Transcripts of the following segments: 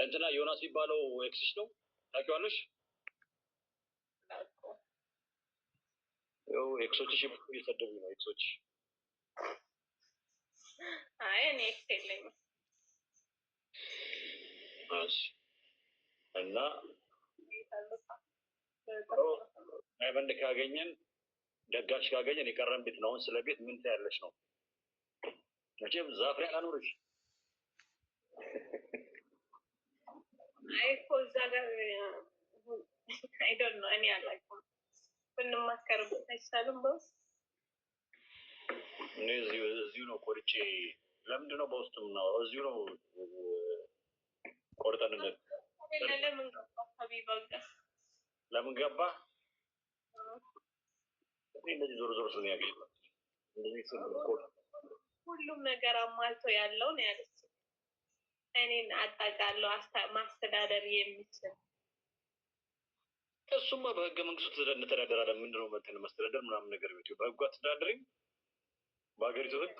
እንትና ዮናስ የሚባለው ኤክስሽ ነው ታውቂዋለሽ? ያው ኤክሶችሽ እየሰደቡ ነው ኤክሶች። አይ እኔ ኤክስ የለኝም። እና አይበንድ ካገኘን ደጋች ካገኘን የቀረን ቤት ነው። ስለ ቤት ምን ታያለሽ ነው? መቼም ዛፍ ላይ አላኖርሽ። አይ እኮ እዛ ጋር አይ ዶንት ኖ እኔ አላውቅም። ብንማከርበት አይቻልም? በውስጥ እኔ እዚሁ ነው ቆርጬ። ለምንድን ነው በውስጥ የምናወራው? እዚሁ ነው ቆርጠን ለምን ገባ ሀቢባ ጋር ለምን ገባ? እንደዚህ ዞር ዞር ስለ ያገኘው እንደዚህ ሁሉም ነገር አሟልቶ ያለው ነው ያለች። እኔን አጣቃለሁ ማስተዳደር የሚችል እሱማ በህገ መንግስቱ እንተዳደራለን። ምንድን ነው መተን ማስተዳደር ምናምን ነገር ቤት በህጉ አትዳደሪም? በሀገሪቱ ህግ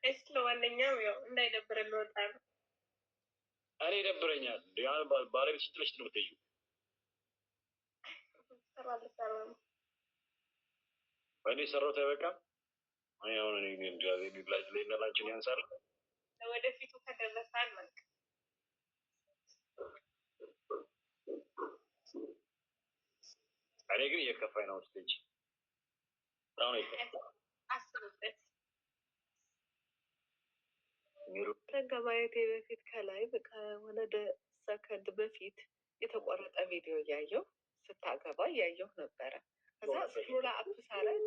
እስ ለማንኛውም ያው እንዳይደብረን ልወጣ ነው። እኔ ይደብረኛል። ባለቤት ስትለሽ ነው የምትይው። እኔ ሰራሁት አይበቃም። አሁን እኔ የሚብላጅ ላይ እና ላንቺን ያንሳል። ወደፊቱ ከደረሳል መልክ እኔ ግን እየከፋኝ ነው። ስቴጅ አስብበት። ከገባየቴ በፊት ከላይ ከሆነ ሰከንድ በፊት የተቆረጠ ቪዲዮ እያየሁ ስታገባ እያየሁ ነበረ። ከዛ ስክሮል አፕ ሳረግ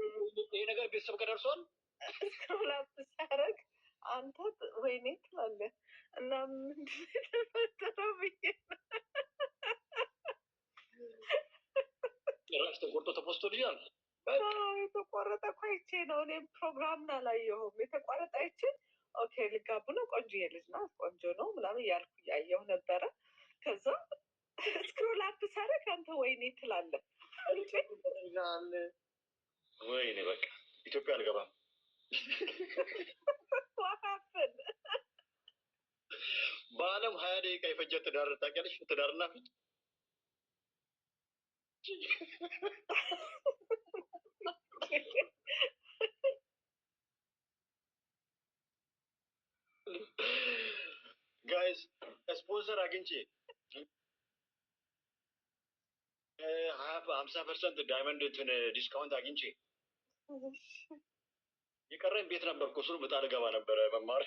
ይህ ነገር ቤተሰብ ጋር ደርሷል። ስክሮል አፕ ሳረግ አንተ ወይኔ ትላለህ እና ምንድን የተፈጠረው ብዬ ጭራሽ ተቆርጦ ተፖስቶ ልያል የተቆረጠ እኮ አይቼ ነው። እኔም ፕሮግራምን አላየሁም። የተቆረጠ አይቼ ኦኬ ልጋቡ ነው፣ ቆንጆ የልጅ ናት፣ ቆንጆ ነው ምናምን እያልኩ እያየሁ ነበረ። ከዛ ስክሮል አፕ ሳረግ አንተ ወይኔ ትላለህ። ወይኔ በቃ ኢትዮጵያ አልገባም። በአለም 20 ደቂቃ የፈጀ ትዳር ታውቂያለሽ? ትዳርና ፊት ጋይስ ስፖንሰር አግኝቼ 50% ዳይመንድ እንትን ዲስካውንት አግኝቼ የቀረኝ ቤት ነበር እኮ እሱን በጣም ገባ ነበረ መማር።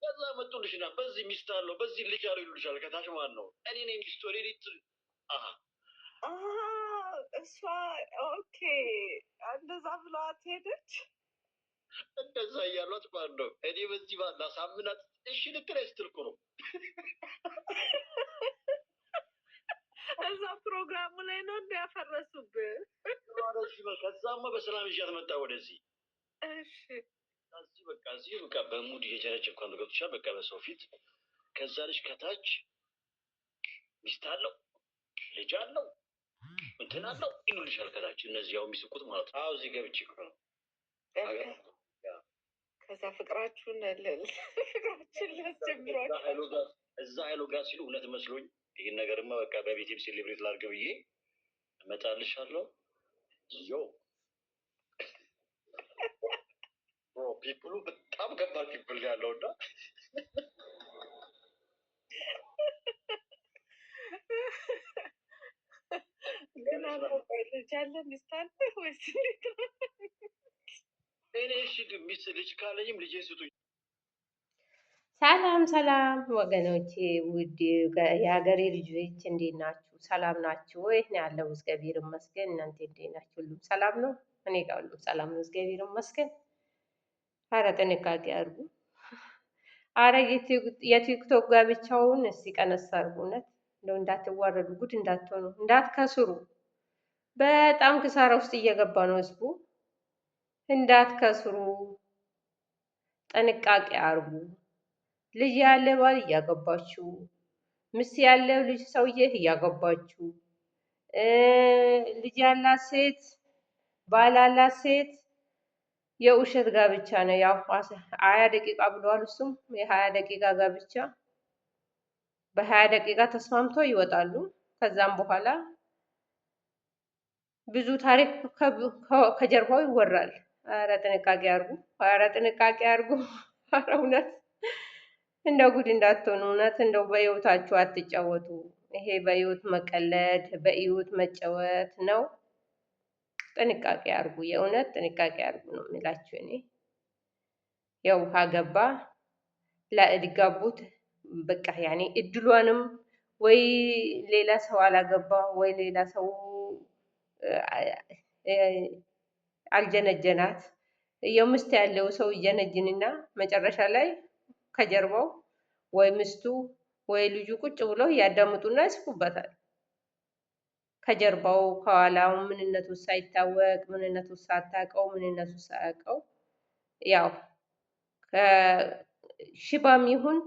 ከዛ መጡልሽና በዚህ ሚስት አለው በዚህ ልጅ አለው ይሉልሻል። ከታች ማለት ነው እኔ ነኝ ሚስቱ ሌሊት እሷ ኦኬ እንደዛ ብለዋት ሄደች። እንደዛ እያሏት ማለት ነው እኔ በዚህ ላሳምናት እሺ ልትል ስትል እኮ ነው እዛ ፕሮግራሙ ላይ ነው እንዲያፈረሱብህ። ከዛማ በሰላም ይዣት መጣ ወደዚህ። እሺ እዚህ በቃ እዚህ በቃ በሙድ እየጀነች እንኳን ገብቶሻል። በቃ በሰው ፊት ከዛ ልጅ ከታች ሚስት አለው ልጅ አለው እንትን አለው ይሉልሻል ከታች። እነዚህ ያው የሚስቁት ማለት ነው። እዚህ ገብቼ እኮ ነው ከዛ ፍቅራችሁን ላስጀምሯቸው እዛ ሀይሎ ጋር ሲሉ እውነት መስሎኝ ይህን ነገርማ በቃ በቤቴም ሴሌብሬት ላድርግ ብዬ እመጣልሻለሁ። ዮ ፒፕሉ በጣም ከባድ ፒፕል ያለው እና ግን ልጅ አለ ሚስት አለ ወይስ እኔ እሺ ሚስት ልጅ ካለኝም ልጄ ስጡኝ። ሰላም ሰላም ወገኖቼ፣ ውድ የሀገሬ ልጆች እንዴት ናችሁ? ሰላም ናችሁ ወይ? እኔ ያለው እግዚአብሔር ይመስገን። እናንተ እንዴት ናችሁ? ሁሉም ሰላም ነው? እኔ ጋር ሁሉም ሰላም ነው፣ እግዚአብሔር ይመስገን። ኧረ ጥንቃቄ አድርጉ። ኧረ የቲክቶክ ጋብቻውን እስቲ ቀነስ አድርጉ። እውነት እንደው እንዳትዋረዱ፣ ጉድ እንዳትሆኑ፣ እንዳትከስሩ። በጣም ክሳራ ውስጥ እየገባ ነው ህዝቡ። እንዳትከስሩ ጥንቃቄ አድርጉ። ልጅ ያለ ባል እያገባችሁ፣ ሚስት ያለው ልጅ ሰውዬ እያገባችሁ፣ ልጅ ያላት ሴት ባል ያላት ሴት የውሸት ጋብቻ ነው። ያው 20 ደቂቃ ብለዋል። እሱም የ20 ደቂቃ ጋብቻ በ20 ደቂቃ ተስማምቶ ይወጣሉ። ከዛም በኋላ ብዙ ታሪክ ከጀርባው ይወራል። ኧረ ጥንቃቄ አድርጉ! ኧረ ጥንቃቄ አድርጉ! ኧረ እውነት እንደው ጉድ እንዳትሆኑ። እውነት እንደው በህይወታችሁ አትጫወቱ። ይሄ በህይወት መቀለድ፣ በህይወት መጫወት ነው። ጥንቃቄ አድርጉ። የእውነት ጥንቃቄ አድርጉ ነው የሚላችሁ እኔ። ያው ካገባ ላእድጋቡት በቃ ያኔ እድሏንም ወይ ሌላ ሰው አላገባ ወይ ሌላ ሰው አልጀነጀናት የምስት ያለው ሰው ይጀነጅንና መጨረሻ ላይ ከጀርባው ወይ ምስቱ ወይ ልጁ ቁጭ ብለው ያዳምጡና ይስቁበታል። ከጀርባው ከኋላው ምንነቱ ሳይታወቅ ምንነቱ ሳታውቀው ምንነቱ ሳያውቀው ያው ከሽባም ይሁን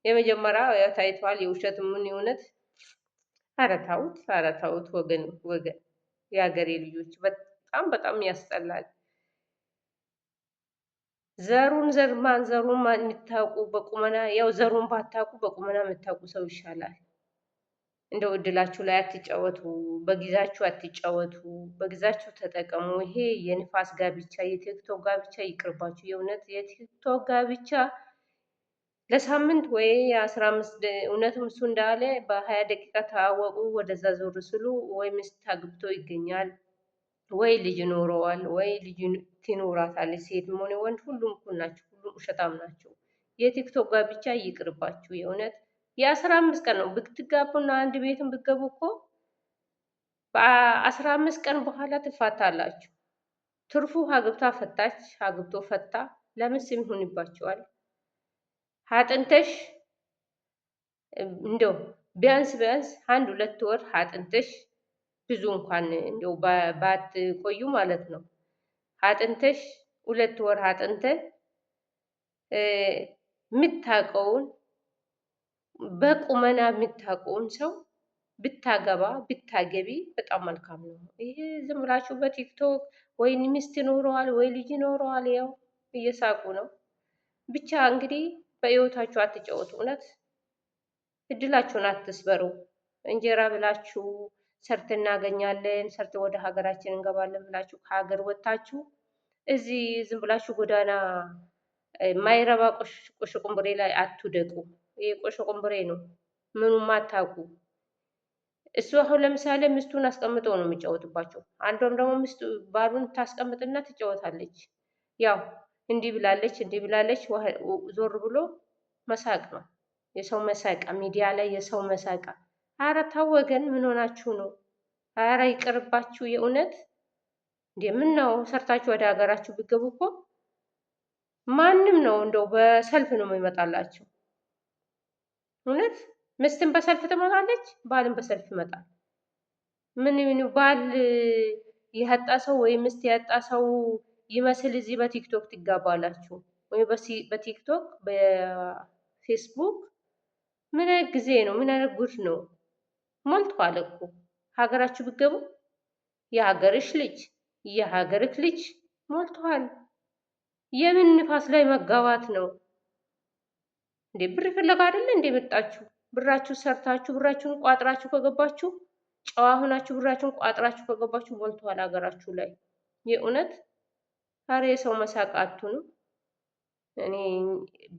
የመጀመሪያው ታይቷል። የውሸት ምን የእውነት ኧረ ተውት፣ ኧረ ተውት ወገን ወገን የሀገሬ ልጆች በጣም በጣም ያስጠላል። ዘሩን ማንዘሩን የምታውቁ በቁመና ያው ዘሩን ባታውቁ በቁመና የምታውቁ ሰው ይሻላል። እንደው እድላችሁ ላይ አትጫወቱ፣ በጊዜያችሁ አትጫወቱ፣ በጊዜያችሁ ተጠቀሙ። ይሄ የንፋስ ጋብቻ የቲክቶክ ጋብቻ ይቅርባችሁ። የእውነት የቲክቶክ ጋብቻ ለሳምንት ወይ 15 እውነትም እሱ እንዳለ በ20 ደቂቃ ተዋወቁ፣ ወደዛ ዞር ስሉ ወይ ሚስት አግብቶ ይገኛል ወይ ልጅ ኖረዋል ወይ ልጅ ትኖራታለች። ሴትም ሆነ ወንድ ሁሉም እኩል ናቸው። ሁሉም ውሸታም ናቸው። የቲክቶክ ጋብቻ ይቅርባችሁ። የእውነት የ15 ቀን ነው ብትጋቡና አንድ ቤትን ብትገቡ እኮ በ15 ቀን በኋላ ትፋታላችሁ። ትርፉ አግብታ ፈታች፣ አግብቶ ፈታ ለምን ስም ይሆንባቸዋል? አጥንተሽ እንደው ቢያንስ 1-2 ወር አጥንተሽ ብዙ እንኳን እንደው ባትቆዩ ማለት ነው። አጥንተሽ 2 ወር አጥንተ የምታውቀውን በቁመና የምታውቀውን ሰው ብታገባ ብታገቢ በጣም መልካም ነው። ይሄ ዝም ብላችሁ በቲክቶክ ወይ ሚስት ይኖረዋል ወይ ልጅ ይኖረዋል ያው እየሳቁ ነው። ብቻ እንግዲህ በህይወታችሁ አትጫወቱ። እውነት እድላችሁን አትስበሩ። እንጀራ ብላችሁ ሰርት እናገኛለን ሰርት ወደ ሀገራችን እንገባለን ብላችሁ ከሀገር ወጥታችሁ እዚህ ዝም ብላችሁ ጎዳና ማይረባ ቆሽ ቁምብሬ ላይ አትውደቁ። ይሄ ቆሽ ቁምብሬ ነው፣ ምኑም አታውቁ። እሱ አሁን ለምሳሌ ሚስቱን አስቀምጦ ነው የሚጫወትባቸው። አንዷም ደግሞ ሚስቱ ባሉን ታስቀምጥና ትጫወታለች። ያው እንዲህ ብላለች ዞር ብሎ መሳቅ ነው። የሰው መሳቃ ሚዲያ ላይ የሰው መሳቃ። አረ ተው ወገን፣ ምን ሆናችሁ ነው? አረ ይቅርባችሁ የእውነት እንዴ! ምን ነው ሰርታችሁ ወደ ሀገራችሁ ብትገቡ እኮ ማንም ነው እንደው በሰልፍ ነው የሚመጣላችሁ። እውነት ሚስትን በሰልፍ ትመጣለች፣ ባልን በሰልፍ ይመጣል። ምን ባል ያጣ ሰው ወይ ሚስት ያጣ ሰው ይመስል እዚህ በቲክቶክ ትጋባላችሁ ወይ በቲክቶክ በፌስቡክ። ምን አይነት ጊዜ ነው? ምን አይነት ጉድ ነው? ሞልቷል እኮ ሀገራችሁ ብትገቡ የሀገርህ ልጅ ሞልቷል። የምን ንፋስ ላይ መጋባት ነው እንዴ? ብር ፍለጋ አይደለ እንዴ መጣችሁ? ብራችሁ ሰርታችሁ ብራችሁን ቋጥራችሁ ከገባችሁ ጨዋ ሆናችሁ ብራችሁን ቋጥራችሁ ከገባችሁ ሞልቷል ሀገራችሁ ላይ። የእውነት ኧረ የሰው መሳቅ አትሁኑ። እኔ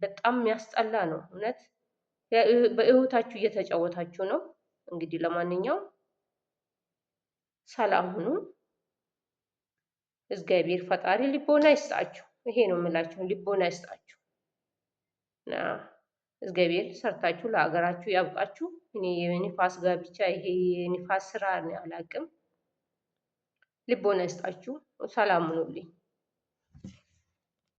በጣም የሚያስጠላ ነው እውነት። በህይወታችሁ እየተጫወታችሁ ነው። እንግዲህ ለማንኛውም ሰላም ሁኑ። እግዚአብሔር ፈጣሪ ልቦና ይስጣችሁ። ይሄ ነው የምላችሁ፣ ልቦና ይስጣችሁ እና እግዚአብሔር ሰርታችሁ ለሀገራችሁ ያብቃችሁ። እኔ የኒፋስ ጋብቻ ይሄ የኒፋስ ስራ አላውቅም። ልቦና ይስጣችሁ። ሰላም ሁኑልኝ።